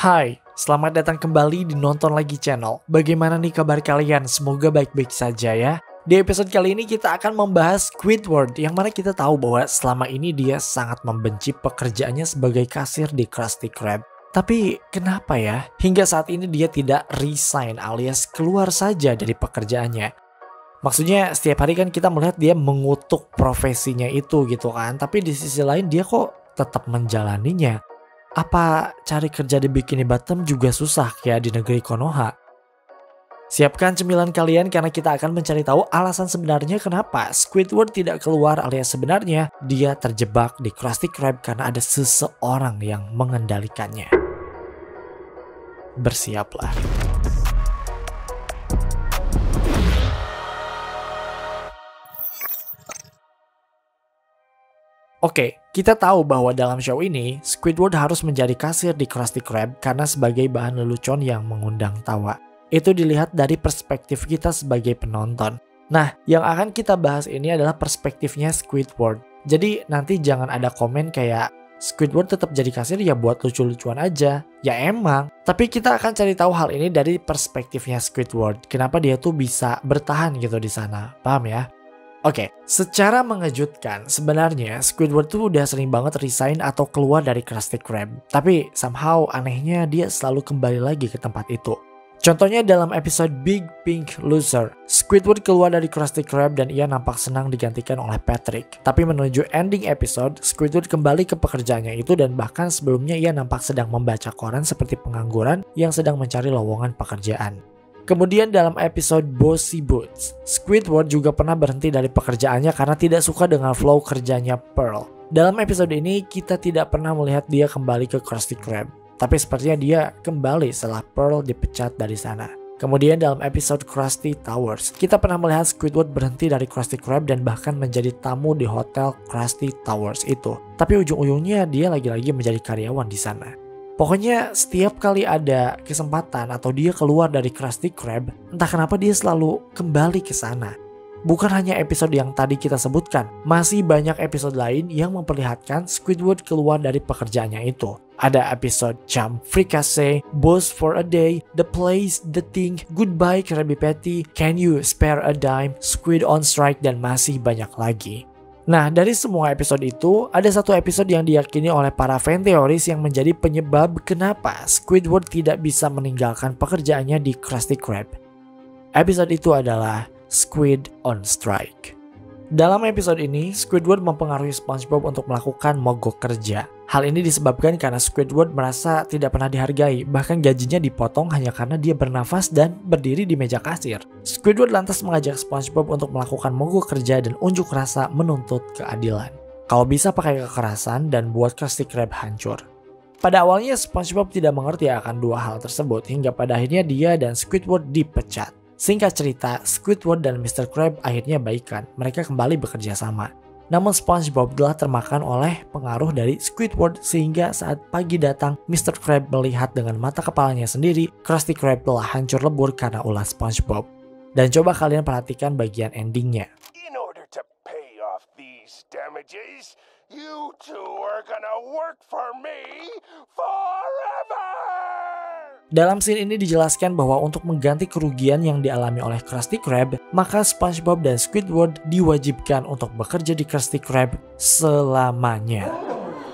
Hai, selamat datang kembali di Nonton Lagi Channel. Bagaimana nih kabar kalian? Semoga baik-baik saja ya. Di episode kali ini kita akan membahas Squidward, yang mana kita tahu bahwa selama ini dia sangat membenci pekerjaannya sebagai kasir di Krusty Krab. Tapi kenapa ya? Hingga saat ini dia tidak resign alias keluar saja dari pekerjaannya. Maksudnya setiap hari kan kita melihat dia mengutuk profesinya itu gitu kan. Tapi di sisi lain dia kok tetap menjalaninya. Apa cari kerja di Bikini Bottom juga susah ya di negeri Konoha? Siapkan cemilan kalian karena kita akan mencari tahu alasan sebenarnya kenapa Squidward tidak keluar alias sebenarnya dia terjebak di Krusty Krab karena ada seseorang yang mengendalikannya. Bersiaplah. Oke, kita tahu bahwa dalam show ini, Squidward harus menjadi kasir di Krusty Krab karena sebagai bahan lelucon yang mengundang tawa. Itu dilihat dari perspektif kita sebagai penonton. Nah, yang akan kita bahas ini adalah perspektifnya Squidward. Jadi nanti jangan ada komen kayak, Squidward tetap jadi kasir ya buat lucu-lucuan aja. Ya emang, tapi kita akan cari tahu hal ini dari perspektifnya Squidward. Kenapa dia tuh bisa bertahan gitu di sana, paham ya? Oke, secara mengejutkan, sebenarnya Squidward tuh udah sering banget resign atau keluar dari Krusty Krab. Tapi somehow anehnya dia selalu kembali lagi ke tempat itu. Contohnya dalam episode Big Pink Loser, Squidward keluar dari Krusty Krab dan ia nampak senang digantikan oleh Patrick. Tapi menuju ending episode, Squidward kembali ke pekerjaannya itu dan bahkan sebelumnya ia nampak sedang membaca koran seperti pengangguran yang sedang mencari lowongan pekerjaan. Kemudian dalam episode Bossy Boots, Squidward juga pernah berhenti dari pekerjaannya karena tidak suka dengan flow kerjanya Pearl. Dalam episode ini kita tidak pernah melihat dia kembali ke Krusty Krab, tapi sepertinya dia kembali setelah Pearl dipecat dari sana. Kemudian dalam episode Krusty Towers, kita pernah melihat Squidward berhenti dari Krusty Krab dan bahkan menjadi tamu di hotel Krusty Towers itu. Tapi ujung-ujungnya dia lagi-lagi menjadi karyawan di sana. Pokoknya setiap kali ada kesempatan atau dia keluar dari Krusty Krab, entah kenapa dia selalu kembali ke sana. Bukan hanya episode yang tadi kita sebutkan, masih banyak episode lain yang memperlihatkan Squidward keluar dari pekerjaannya itu. Ada episode Jump Fricassee, Boss for a Day, The Place, The Thing, Goodbye Krabby Patty, Can You Spare a Dime, Squid on Strike, dan masih banyak lagi. Nah, dari semua episode itu, ada satu episode yang diyakini oleh para fan teoris yang menjadi penyebab kenapa Squidward tidak bisa meninggalkan pekerjaannya di Krusty Krab. Episode itu adalah Squid on Strike. Dalam episode ini, Squidward mempengaruhi SpongeBob untuk melakukan mogok kerja. Hal ini disebabkan karena Squidward merasa tidak pernah dihargai, bahkan gajinya dipotong hanya karena dia bernafas dan berdiri di meja kasir. Squidward lantas mengajak SpongeBob untuk melakukan mogok kerja dan unjuk rasa menuntut keadilan. Kalau bisa pakai kekerasan dan buat Krusty Krab hancur. Pada awalnya SpongeBob tidak mengerti akan dua hal tersebut hingga pada akhirnya dia dan Squidward dipecat. Singkat cerita, Squidward dan Mr. Krab akhirnya baikan. Mereka kembali bekerja sama. Namun SpongeBob telah termakan oleh pengaruh dari Squidward sehingga saat pagi datang, Mr. Krab melihat dengan mata kepalanya sendiri Krusty Krab telah hancur lebur karena ulah SpongeBob. Dan coba kalian perhatikan bagian endingnya. In order to pay off these damages, you two are gonna work for me forever! Dalam scene ini dijelaskan bahwa untuk mengganti kerugian yang dialami oleh Krusty Krab, maka SpongeBob dan Squidward diwajibkan untuk bekerja di Krusty Krab selamanya.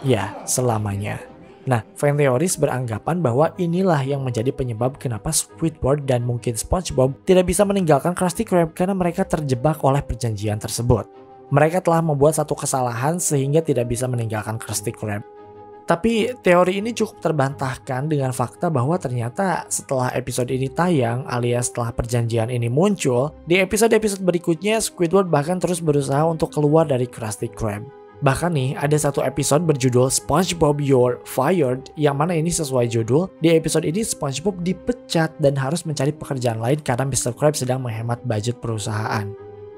Ya, selamanya. Nah, fan teoris beranggapan bahwa inilah yang menjadi penyebab kenapa Squidward dan mungkin SpongeBob tidak bisa meninggalkan Krusty Krab karena mereka terjebak oleh perjanjian tersebut. Mereka telah membuat satu kesalahan sehingga tidak bisa meninggalkan Krusty Krab. Tapi teori ini cukup terbantahkan dengan fakta bahwa ternyata setelah episode ini tayang alias setelah perjanjian ini muncul, di episode-episode berikutnya Squidward bahkan terus berusaha untuk keluar dari Krusty Krab. Bahkan nih ada satu episode berjudul SpongeBob You're Fired yang mana ini sesuai judul. Di episode ini SpongeBob dipecat dan harus mencari pekerjaan lain karena Mr. Krab sedang menghemat budget perusahaan.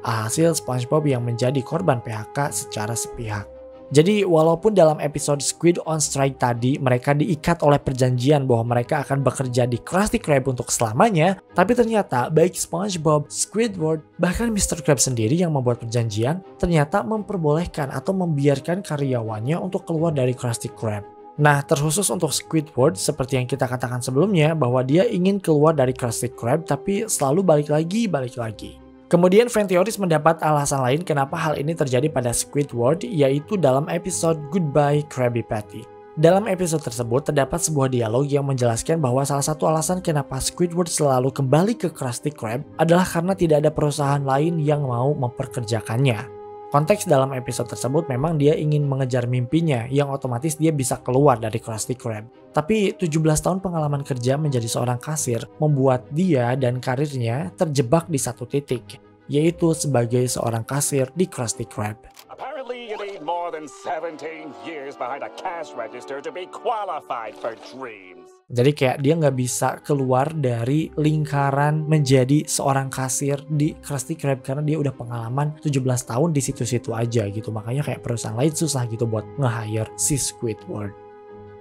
Alhasil SpongeBob yang menjadi korban PHK secara sepihak. Jadi walaupun dalam episode Squid on Strike tadi mereka diikat oleh perjanjian bahwa mereka akan bekerja di Krusty Krab untuk selamanya, tapi ternyata baik SpongeBob, Squidward, bahkan Mr. Krab sendiri yang membuat perjanjian ternyata memperbolehkan atau membiarkan karyawannya untuk keluar dari Krusty Krab. Nah, terkhusus untuk Squidward, seperti yang kita katakan sebelumnya, bahwa dia ingin keluar dari Krusty Krab tapi selalu balik lagi. Kemudian Fenteoris mendapat alasan lain kenapa hal ini terjadi pada Squidward, yaitu dalam episode Goodbye Krabby Patty. Dalam episode tersebut terdapat sebuah dialog yang menjelaskan bahwa salah satu alasan kenapa Squidward selalu kembali ke Krusty Krab adalah karena tidak ada perusahaan lain yang mau memperkerjakannya. Konteks dalam episode tersebut memang dia ingin mengejar mimpinya yang otomatis dia bisa keluar dari Krusty Krab. Tapi 17 tahun pengalaman kerja menjadi seorang kasir membuat dia dan karirnya terjebak di satu titik, yaitu sebagai seorang kasir di Krusty Krab. Apparently you need more than 17 years behind a cash register to be qualified for dreams. Jadi kayak dia nggak bisa keluar dari lingkaran menjadi seorang kasir di Krusty Krab karena dia udah pengalaman 17 tahun di situ-situ aja gitu. Makanya kayak perusahaan lain susah gitu buat nge-hire si Squidward.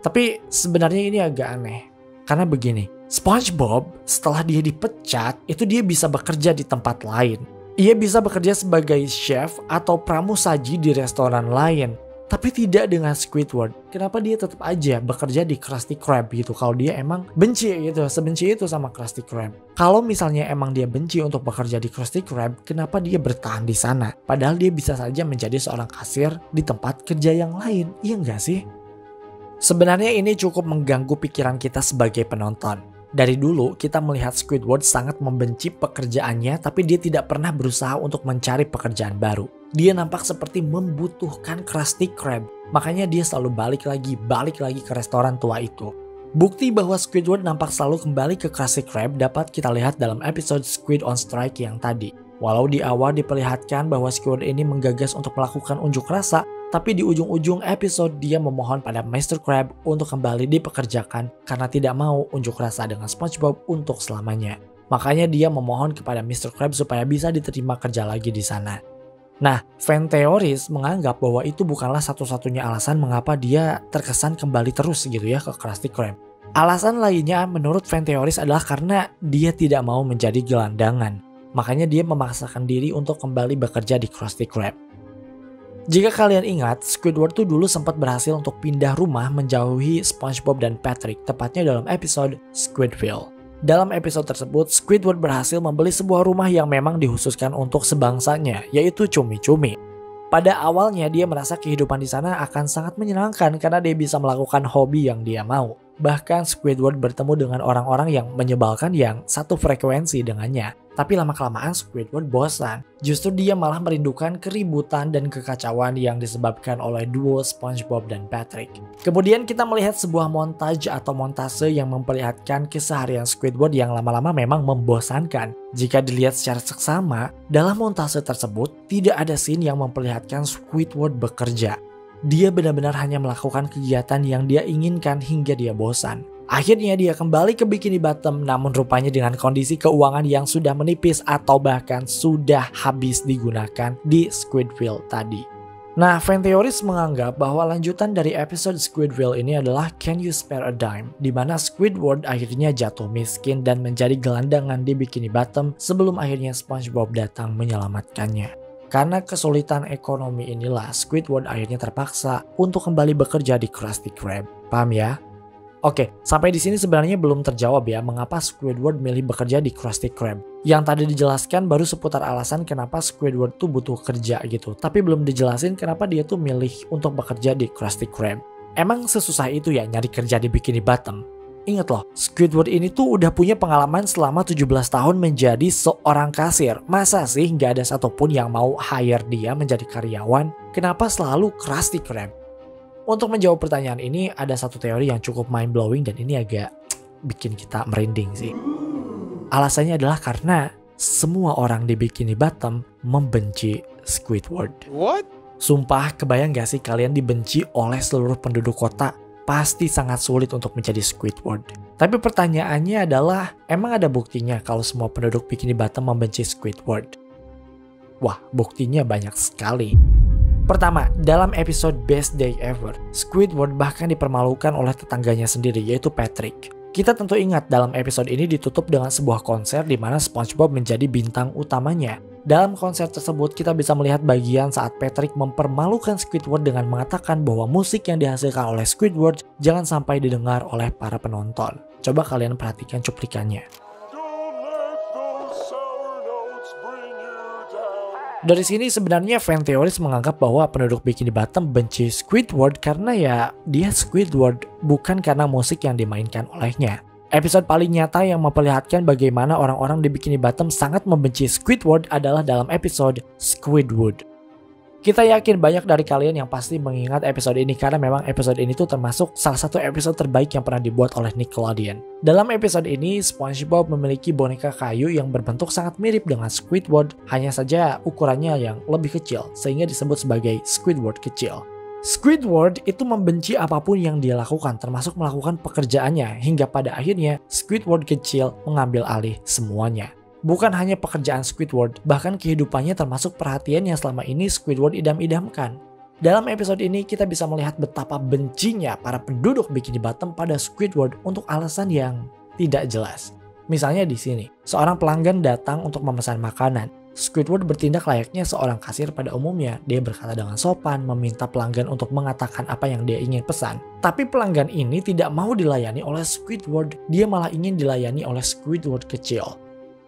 Tapi sebenarnya ini agak aneh. Karena begini, SpongeBob setelah dia dipecat itu dia bisa bekerja di tempat lain. Ia bisa bekerja sebagai chef atau pramusaji di restoran lain. Tapi tidak dengan Squidward. Kenapa dia tetap aja bekerja di Krusty Krab gitu? Kalau dia emang benci gitu, sebenci itu sama Krusty Krab. Kalau misalnya emang dia benci untuk bekerja di Krusty Krab, kenapa dia bertahan di sana? Padahal dia bisa saja menjadi seorang kasir di tempat kerja yang lain, iya nggak sih? Sebenarnya ini cukup mengganggu pikiran kita sebagai penonton. Dari dulu kita melihat Squidward sangat membenci pekerjaannya, tapi dia tidak pernah berusaha untuk mencari pekerjaan baru. Dia nampak seperti membutuhkan Krusty Krab, makanya dia selalu balik lagi ke restoran tua itu. Bukti bahwa Squidward nampak selalu kembali ke Krusty Krab dapat kita lihat dalam episode Squid on Strike yang tadi. Walau di awal diperlihatkan bahwa Squidward ini menggagas untuk melakukan unjuk rasa, tapi di ujung-ujung episode dia memohon pada Mr. Krab untuk kembali dipekerjakan karena tidak mau unjuk rasa dengan SpongeBob untuk selamanya. Makanya dia memohon kepada Mr. Krab supaya bisa diterima kerja lagi di sana. Nah, Fenteoris menganggap bahwa itu bukanlah satu-satunya alasan mengapa dia terkesan kembali terus gitu ya ke Krusty Krab. Alasan lainnya menurut Fenteoris adalah karena dia tidak mau menjadi gelandangan. Makanya dia memaksakan diri untuk kembali bekerja di Krusty Krab. Jika kalian ingat, Squidward tuh dulu sempat berhasil untuk pindah rumah menjauhi SpongeBob dan Patrick, tepatnya dalam episode Squidville. Dalam episode tersebut, Squidward berhasil membeli sebuah rumah yang memang dikhususkan untuk sebangsanya, yaitu cumi-cumi. Pada awalnya dia merasa kehidupan di sana akan sangat menyenangkan karena dia bisa melakukan hobi yang dia mau. Bahkan Squidward bertemu dengan orang-orang yang menyebalkan yang satu frekuensi dengannya. Tapi lama-kelamaan Squidward bosan. Justru dia malah merindukan keributan dan kekacauan yang disebabkan oleh duo SpongeBob dan Patrick. Kemudian kita melihat sebuah montage atau montase yang memperlihatkan keseharian Squidward yang lama-lama memang membosankan. Jika dilihat secara seksama, dalam montase tersebut tidak ada scene yang memperlihatkan Squidward bekerja. Dia benar-benar hanya melakukan kegiatan yang dia inginkan hingga dia bosan. Akhirnya dia kembali ke Bikini Bottom, namun rupanya dengan kondisi keuangan yang sudah menipis atau bahkan sudah habis digunakan di Squidville tadi. Nah, Fenteoris menganggap bahwa lanjutan dari episode Squidville ini adalah Can You Spare a Dime, di mana Squidward akhirnya jatuh miskin dan menjadi gelandangan di Bikini Bottom sebelum akhirnya SpongeBob datang menyelamatkannya. Karena kesulitan ekonomi inilah Squidward akhirnya terpaksa untuk kembali bekerja di Krusty Krab. Paham ya? Oke, sampai di sini sebenarnya belum terjawab ya mengapa Squidward milih bekerja di Krusty Krab. Yang tadi dijelaskan baru seputar alasan kenapa Squidward tuh butuh kerja gitu. Tapi belum dijelasin kenapa dia tuh milih untuk bekerja di Krusty Krab. Emang sesusah itu ya nyari kerja di Bikini Bottom? Ingat loh, Squidward ini tuh udah punya pengalaman selama 17 tahun menjadi seorang kasir. Masa sih nggak ada satupun yang mau hire dia menjadi karyawan? Kenapa selalu Krusty Krab? Untuk menjawab pertanyaan ini, ada satu teori yang cukup mind-blowing dan ini agak bikin kita merinding sih. Alasannya adalah karena semua orang di Bikini Bottom membenci Squidward. What? Sumpah, kebayang gak sih kalian dibenci oleh seluruh penduduk kota? Pasti sangat sulit untuk menjadi Squidward. Tapi pertanyaannya adalah, emang ada buktinya kalau semua penduduk Bikini Bottom membenci Squidward? Wah, buktinya banyak sekali. Pertama, dalam episode Best Day Ever, Squidward bahkan dipermalukan oleh tetangganya sendiri yaitu Patrick. Kita tentu ingat dalam episode ini ditutup dengan sebuah konser di mana SpongeBob menjadi bintang utamanya. Dalam konser tersebut kita bisa melihat bagian saat Patrick mempermalukan Squidward dengan mengatakan bahwa musik yang dihasilkan oleh Squidward jangan sampai didengar oleh para penonton. Coba kalian perhatikan cuplikannya. Dari sini sebenarnya fan teoris menganggap bahwa penduduk Bikini Bottom benci Squidward karena ya dia Squidward, bukan karena musik yang dimainkan olehnya. Episode paling nyata yang memperlihatkan bagaimana orang-orang di Bikini Bottom sangat membenci Squidward adalah dalam episode Squidward. Kita yakin banyak dari kalian yang pasti mengingat episode ini karena memang episode ini tuh termasuk salah satu episode terbaik yang pernah dibuat oleh Nickelodeon. Dalam episode ini, SpongeBob memiliki boneka kayu yang berbentuk sangat mirip dengan Squidward, hanya saja ukurannya yang lebih kecil, sehingga disebut sebagai Squidward kecil. Squidward itu membenci apapun yang dia lakukan, termasuk melakukan pekerjaannya, hingga pada akhirnya Squidward kecil mengambil alih semuanya. Bukan hanya pekerjaan Squidward, bahkan kehidupannya termasuk perhatian yang selama ini Squidward idam-idamkan. Dalam episode ini kita bisa melihat betapa bencinya para penduduk Bikini Bottom pada Squidward untuk alasan yang tidak jelas. Misalnya di sini, seorang pelanggan datang untuk memesan makanan. Squidward bertindak layaknya seorang kasir pada umumnya. Dia berkata dengan sopan, meminta pelanggan untuk mengatakan apa yang dia ingin pesan. Tapi pelanggan ini tidak mau dilayani oleh Squidward, dia malah ingin dilayani oleh Squidward kecil.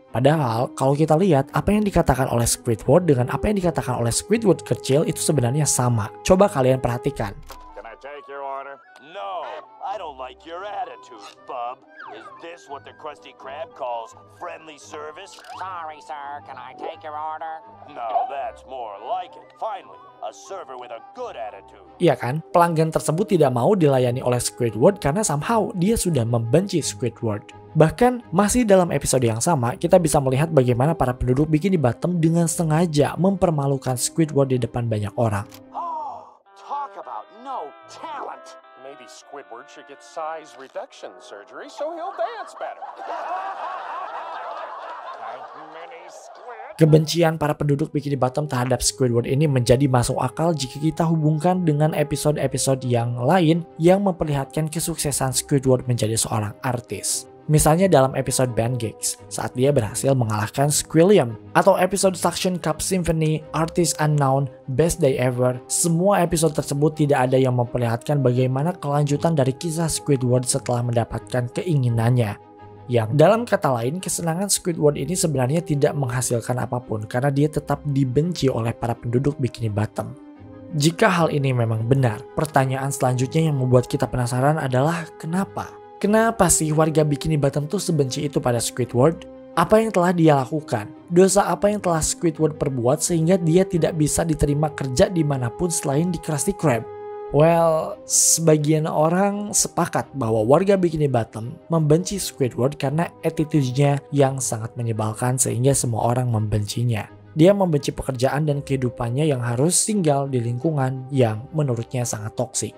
Padahal kalau kita lihat apa yang dikatakan oleh Squidward dengan apa yang dikatakan oleh Squidward kecil itu sebenarnya sama. Coba kalian perhatikan. Can I take your order? No, I don't like your attitude, bub. Is this what the Krusty Krab calls friendly service? Sorry, sir. Can I take your order? No, that's more like it. Finally, a server with a good attitude. Iya kan? Pelanggan tersebut tidak mau dilayani oleh Squidward karena somehow dia sudah membenci Squidward. Bahkan masih dalam episode yang sama, kita bisa melihat bagaimana para penduduk Bikini Bottom dengan sengaja mempermalukan Squidward di depan banyak orang. Oh, talk about no talent. Maybe Squidward should get size reduction surgery so he'll dance better. Mini squid. Kebencian para penduduk Bikini Bottom terhadap Squidward ini menjadi masuk akal jika kita hubungkan dengan episode-episode yang lain yang memperlihatkan kesuksesan Squidward menjadi seorang artis. Misalnya dalam episode Band Geeks, saat dia berhasil mengalahkan Squilliam, atau episode Suction Cup Symphony, Artist Unknown, Best Day Ever. Semua episode tersebut tidak ada yang memperlihatkan bagaimana kelanjutan dari kisah Squidward setelah mendapatkan keinginannya. Yang dalam kata lain, kesenangan Squidward ini sebenarnya tidak menghasilkan apapun karena dia tetap dibenci oleh para penduduk Bikini Bottom. Jika hal ini memang benar, pertanyaan selanjutnya yang membuat kita penasaran adalah kenapa? Kenapa sih warga Bikini Bottom tuh sebenci itu pada Squidward? Apa yang telah dia lakukan? Dosa apa yang telah Squidward perbuat sehingga dia tidak bisa diterima kerja dimanapun selain di Krusty Krab? Well, sebagian orang sepakat bahwa warga Bikini Bottom membenci Squidward karena attitude-nya yang sangat menyebalkan sehingga semua orang membencinya. Dia membenci pekerjaan dan kehidupannya yang harus tinggal di lingkungan yang menurutnya sangat toksik.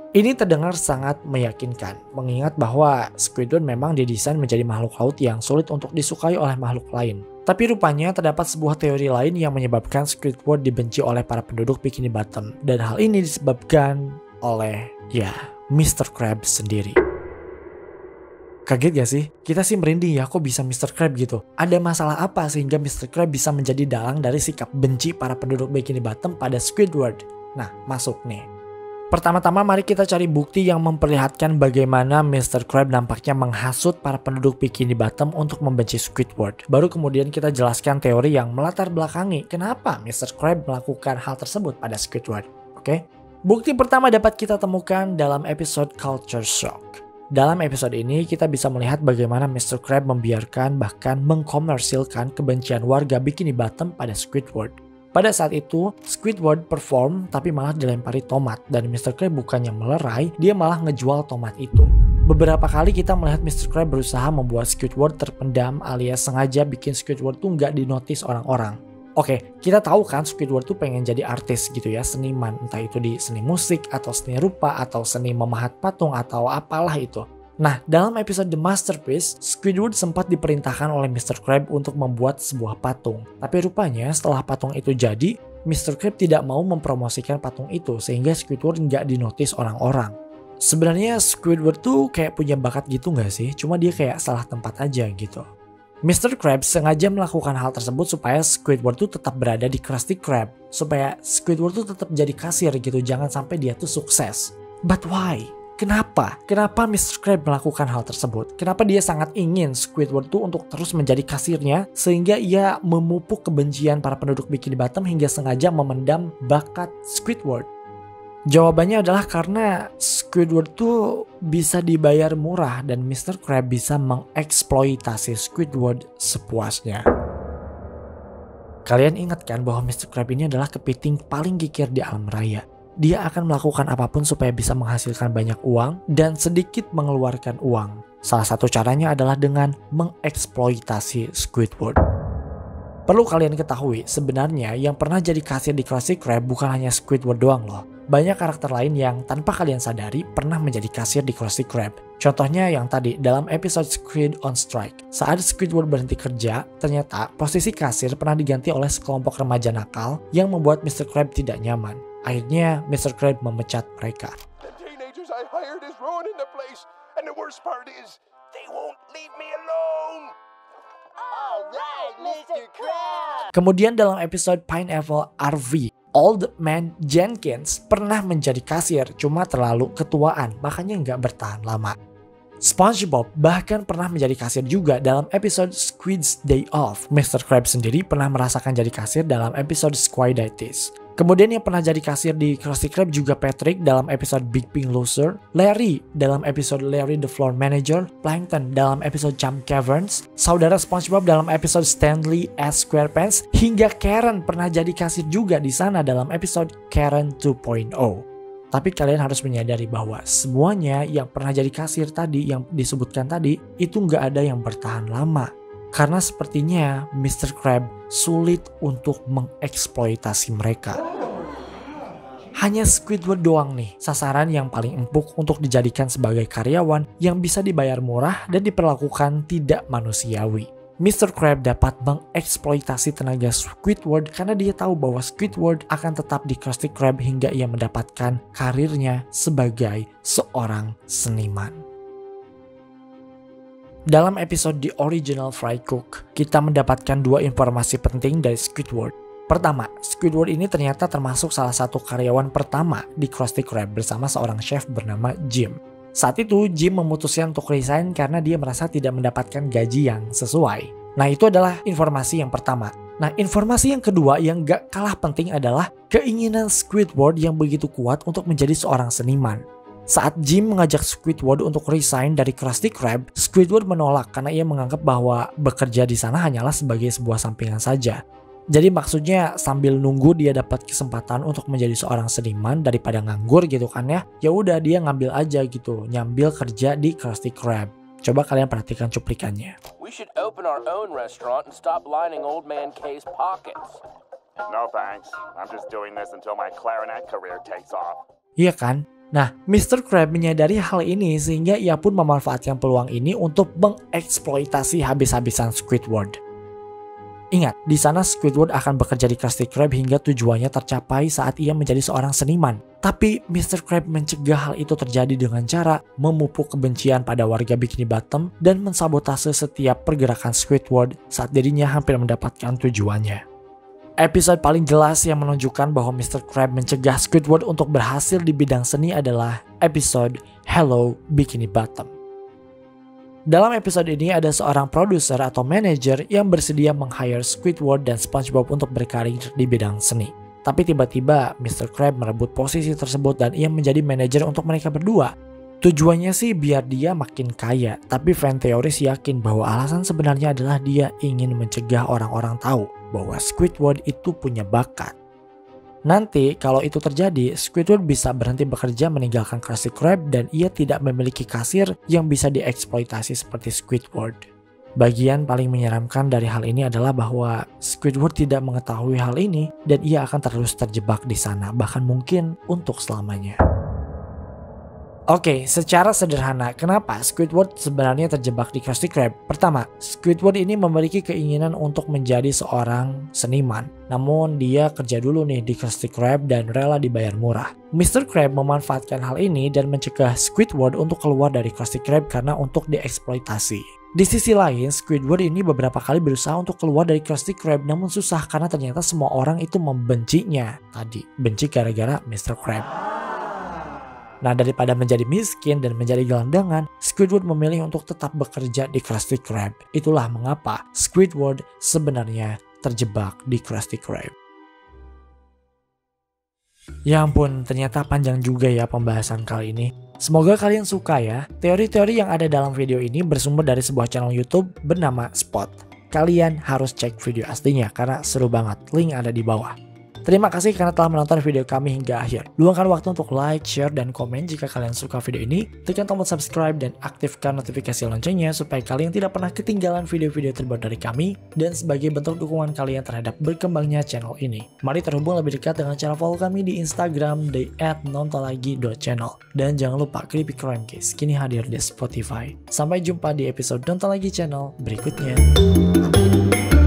Ini terdengar sangat meyakinkan, mengingat bahwa Squidward memang didesain menjadi makhluk laut yang sulit untuk disukai oleh makhluk lain. Tapi rupanya terdapat sebuah teori lain yang menyebabkan Squidward dibenci oleh para penduduk Bikini Bottom. Dan hal ini disebabkan oleh, ya, Mr. Krabs sendiri. Kaget gak sih? Kita sih merinding ya, kok bisa Mr. Krab gitu? Ada masalah apa sehingga Mr. Krab bisa menjadi dalang dari sikap benci para penduduk Bikini Bottom pada Squidward? Nah, masuk nih. Pertama-tama mari kita cari bukti yang memperlihatkan bagaimana Mr. Krab nampaknya menghasut para penduduk Bikini Bottom untuk membenci Squidward. Baru kemudian kita jelaskan teori yang melatar belakangi kenapa Mr. Krab melakukan hal tersebut pada Squidward. Oke? Bukti pertama dapat kita temukan dalam episode Culture Shock. Dalam episode ini kita bisa melihat bagaimana Mr. Krab membiarkan bahkan mengkomersilkan kebencian warga Bikini Bottom pada Squidward. Pada saat itu, Squidward perform tapi malah dilempari tomat dan Mr. Krab bukannya melerai, dia malah ngejual tomat itu. Beberapa kali kita melihat Mr. Krab berusaha membuat Squidward terpendam alias sengaja bikin Squidward tuh nggak dinotis orang-orang. Oke, kita tahu kan Squidward tuh pengen jadi artis gitu ya, seniman, entah itu di seni musik atau seni rupa atau seni memahat patung atau apalah itu. Nah, dalam episode The Masterpiece, Squidward sempat diperintahkan oleh Mr. Krab untuk membuat sebuah patung. Tapi rupanya setelah patung itu jadi, Mr. Krab tidak mau mempromosikan patung itu sehingga Squidward nggak dinotis orang-orang. Sebenarnya Squidward tuh kayak punya bakat gitu nggak sih? Cuma dia kayak salah tempat aja gitu. Mr. Krabs sengaja melakukan hal tersebut supaya Squidward tuh tetap berada di Krusty Krab. Supaya Squidward tuh tetap jadi kasir gitu, jangan sampai dia tuh sukses. But why? Kenapa? Kenapa Mr. Krab melakukan hal tersebut? Kenapa dia sangat ingin Squidward tuh untuk terus menjadi kasirnya sehingga ia memupuk kebencian para penduduk Bikini Bottom hingga sengaja memendam bakat Squidward? Jawabannya adalah karena Squidward tuh bisa dibayar murah dan Mr. Krab bisa mengeksploitasi Squidward sepuasnya. Kalian ingat kan bahwa Mr. Krab ini adalah kepiting paling kikir di alam raya. Dia akan melakukan apapun supaya bisa menghasilkan banyak uang dan sedikit mengeluarkan uang. Salah satu caranya adalah dengan mengeksploitasi Squidward. Perlu kalian ketahui, sebenarnya yang pernah jadi kasir di Krusty Krab bukan hanya Squidward doang loh. Banyak karakter lain yang tanpa kalian sadari pernah menjadi kasir di Krusty Krab. Contohnya yang tadi dalam episode Squid on Strike. Saat Squidward berhenti kerja, ternyata posisi kasir pernah diganti oleh sekelompok remaja nakal yang membuat Mr. Krab tidak nyaman. Akhirnya Mr. Krab memecat mereka. The teenagers I hired is ruining the place, and the worst part is, they won't leave me alone. Alright, Mr. Krab! Kemudian dalam episode Pineapple RV, Old Man Jenkins pernah menjadi kasir, cuma terlalu ketuaan, makanya nggak bertahan lama. SpongeBob bahkan pernah menjadi kasir juga dalam episode Squid's Day Off. Mr. Krab sendiri pernah merasakan jadi kasir dalam episode Squiditis. Kemudian yang pernah jadi kasir di Krusty Krab juga Patrick dalam episode Big Pink Loser, Larry dalam episode Larry the Floor Manager, Plankton dalam episode Chum Caverns, saudara SpongeBob dalam episode Stanley as SquarePants, hingga Karen pernah jadi kasir juga di sana dalam episode Karen 2.0. Tapi kalian harus menyadari bahwa semuanya yang pernah jadi kasir tadi yang disebutkan tadi itu nggak ada yang bertahan lama. Karena sepertinya Mr. Krab sulit untuk mengeksploitasi mereka. Hanya Squidward doang nih sasaran yang paling empuk untuk dijadikan sebagai karyawan yang bisa dibayar murah dan diperlakukan tidak manusiawi. Mr. Krab dapat mengeksploitasi tenaga Squidward karena dia tahu bahwa Squidward akan tetap di Krusty Krab hingga ia mendapatkan karirnya sebagai seorang seniman. Dalam episode The Original Fry Cook, kita mendapatkan dua informasi penting dari Squidward. Pertama, Squidward ini ternyata termasuk salah satu karyawan pertama di Krusty Krab bersama seorang chef bernama Jim. Saat itu, Jim memutuskan untuk resign karena dia merasa tidak mendapatkan gaji yang sesuai. Nah, itu adalah informasi yang pertama. Nah, informasi yang kedua yang gak kalah penting adalah keinginan Squidward yang begitu kuat untuk menjadi seorang seniman. Saat Jim mengajak Squidward untuk resign dari Krusty Krab, Squidward menolak karena ia menganggap bahwa bekerja di sana hanyalah sebagai sebuah sampingan saja. Jadi maksudnya sambil nunggu dia dapat kesempatan untuk menjadi seorang seniman daripada nganggur gitu kan ya. Ya udah dia ngambil aja gitu, nyambil kerja di Krusty Krab. Coba kalian perhatikan cuplikannya. We should open our own restaurant and stop lining Old Man K's pockets. No thanks. I'm just doing this until my clarinet career takes off. Iya kan? Nah, Mr. Krab menyadari hal ini sehingga ia pun memanfaatkan peluang ini untuk mengeksploitasi habis-habisan Squidward. Ingat, di sana Squidward akan bekerja di Krusty Krab hingga tujuannya tercapai saat ia menjadi seorang seniman. Tapi Mr. Krab mencegah hal itu terjadi dengan cara memupuk kebencian pada warga Bikini Bottom dan mensabotase setiap pergerakan Squidward saat dirinya hampir mendapatkan tujuannya. Episode paling jelas yang menunjukkan bahwa Mr. Krab mencegah Squidward untuk berhasil di bidang seni adalah episode Hello Bikini Bottom. Dalam episode ini ada seorang produser atau manajer yang bersedia meng-hire Squidward dan SpongeBob untuk berkarir di bidang seni. Tapi tiba-tiba Mr. Krab merebut posisi tersebut dan ia menjadi manajer untuk mereka berdua. Tujuannya sih biar dia makin kaya, tapi fan teoris yakin bahwa alasan sebenarnya adalah dia ingin mencegah orang-orang tahu bahwa Squidward itu punya bakat. Nanti kalau itu terjadi, Squidward bisa berhenti bekerja meninggalkan Krusty Krab dan ia tidak memiliki kasir yang bisa dieksploitasi seperti Squidward. Bagian paling menyeramkan dari hal ini adalah bahwa Squidward tidak mengetahui hal ini dan ia akan terus terjebak di sana, bahkan mungkin untuk selamanya. Oke, secara sederhana, kenapa Squidward sebenarnya terjebak di Krusty Krab? Pertama, Squidward ini memiliki keinginan untuk menjadi seorang seniman. Namun dia kerja dulu nih di Krusty Krab dan rela dibayar murah. Mr. Krab memanfaatkan hal ini dan mencegah Squidward untuk keluar dari Krusty Krab karena untuk dieksploitasi. Di sisi lain, Squidward ini beberapa kali berusaha untuk keluar dari Krusty Krab namun susah karena ternyata semua orang itu membencinya. Tadi, benci gara-gara Mr. Krab. Nah, daripada menjadi miskin dan menjadi gelandangan, Squidward memilih untuk tetap bekerja di Krusty Krab. Itulah mengapa Squidward sebenarnya terjebak di Krusty Krab. Ya ampun, ternyata panjang juga ya pembahasan kali ini. Semoga kalian suka ya. Teori-teori yang ada dalam video ini bersumber dari sebuah channel YouTube bernama Spot. Kalian harus cek video aslinya karena seru banget. Link ada di bawah. Terima kasih karena telah menonton video kami hingga akhir. Luangkan waktu untuk like, share, dan komen jika kalian suka video ini. Tekan tombol subscribe dan aktifkan notifikasi loncengnya supaya kalian tidak pernah ketinggalan video-video terbaru dari kami dan sebagai bentuk dukungan kalian terhadap berkembangnya channel ini. Mari terhubung lebih dekat dengan cara follow kami di Instagram di @nontonlagi.channel. Dan jangan lupa Creepy Crime Case kini hadir di Spotify. Sampai jumpa di episode Nonton Lagi Channel berikutnya.